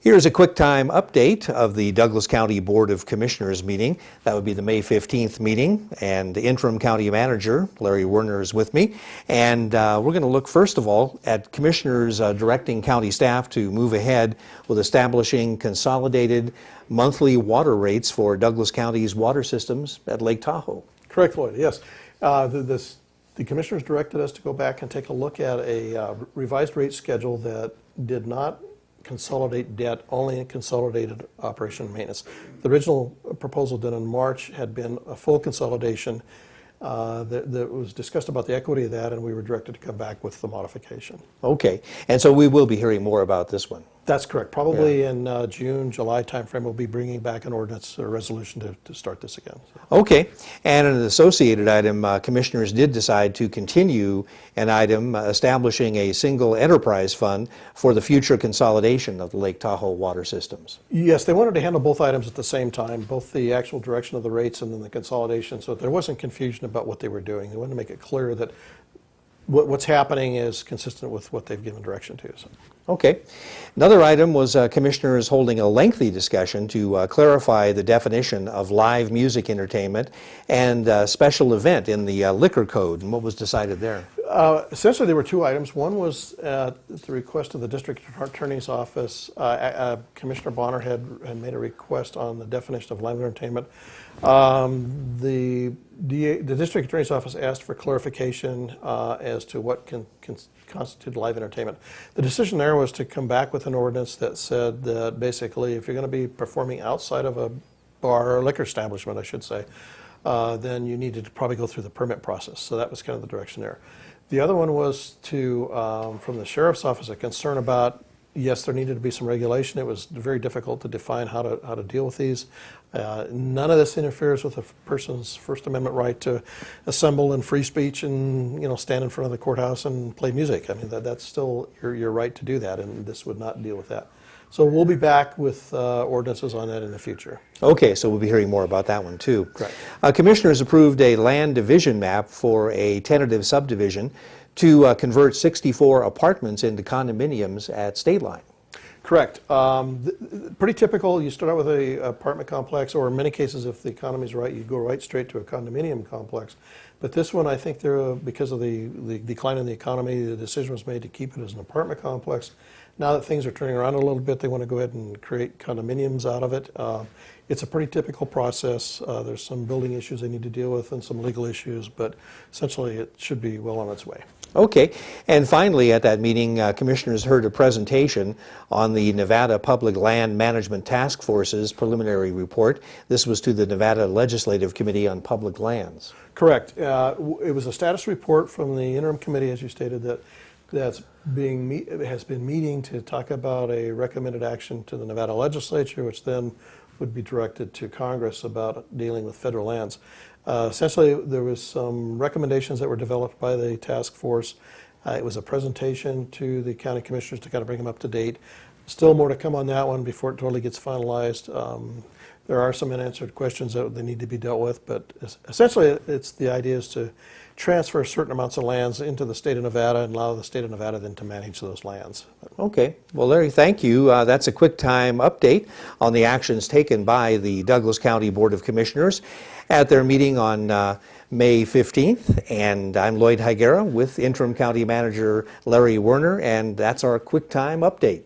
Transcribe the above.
Here's a quick time update of the Douglas County Board of Commissioners meeting. That would be the May 15th meeting, and the interim county manager, Larry Werner, is with me. And we're going to look first of all at commissioners directing county staff to move ahead with establishing consolidated monthly water rates for Douglas County's water systems at Lake Tahoe. Correct, Lloyd, yes. The commissioners directed us to go back and take a look at a revised rate schedule that did not consolidate debt, only consolidated operation and maintenance. The original proposal done in March had been a full consolidation. That was discussed about the equity of that, and we were directed to come back with the modification. Okay, and so we will be hearing more about this one. That's correct. Probably in June, July timeframe, we'll be bringing back an ordinance or resolution to start this again. So. Okay, and an associated item, commissioners did decide to continue an item establishing a single enterprise fund for the future consolidation of the Lake Tahoe water systems. Yes, they wanted to handle both items at the same time, both the actual direction of the rates and then the consolidation, so there wasn't confusion about what they were doing. They wanted to make it clear that what's happening is consistent with what they've given direction to. So. Okay. Another item was commissioners holding a lengthy discussion to clarify the definition of live music entertainment and special event in the liquor code, and what was decided there? Essentially, there were two items. One was at the request of the district attorney's office. Commissioner Bonner had made a request on the definition of live entertainment. The district attorney's office asked for clarification as to what can constitute live entertainment. The decision there was to come back with an ordinance that said that basically if you're going to be performing outside of a bar or liquor establishment, I should say, then you needed to probably go through the permit process. So that was kind of the direction there. The other one was from the sheriff's office, a concern about, yes, there needed to be some regulation. It was very difficult to define how to deal with these. None of this interferes with a person's First Amendment right to assemble in free speech and stand in front of the courthouse and play music. I mean, that's still your right to do that, and this would not deal with that. So we'll be back with ordinances on that in the future. Okay, so we'll be hearing more about that one too. Correct. Commissioners approved a land division map for a tentative subdivision to convert 64 apartments into condominiums at State Line. Correct. Pretty typical. You start out with an apartment complex, or in many cases, if the economy's right, you go right straight to a condominium complex. But this one, I think, because of the decline in the economy, the decision was made to keep it as an apartment complex. Now that things are turning around a little bit, they want to go ahead and create condominiums out of it. It's a pretty typical process. There's some building issues they need to deal with and some legal issues, but essentially it should be well on its way. Okay, and finally at that meeting, commissioners heard a presentation on the Nevada Public Land Management Task Force's preliminary report. This was to the Nevada Legislative Committee on Public Lands. Correct. It was a status report from the interim committee, as you stated, has been meeting to talk about a recommended action to the Nevada legislature, which then would be directed to Congress about dealing with federal lands. Essentially, there was some recommendations that were developed by the task force. It was a presentation to the county commissioners to kind of bring them up to date. Still more to come on that one before it totally gets finalized. There are some unanswered questions that they need to be dealt with, but essentially the idea is to transfer certain amounts of lands into the state of Nevada and allow the state of Nevada then to manage those lands. Okay. Well, Larry, thank you. That's a quick time update on the actions taken by the Douglas County Board of Commissioners at their meeting on May 15th. And I'm Lloyd Higuera with Interim County Manager Larry Werner, and that's our quick time update.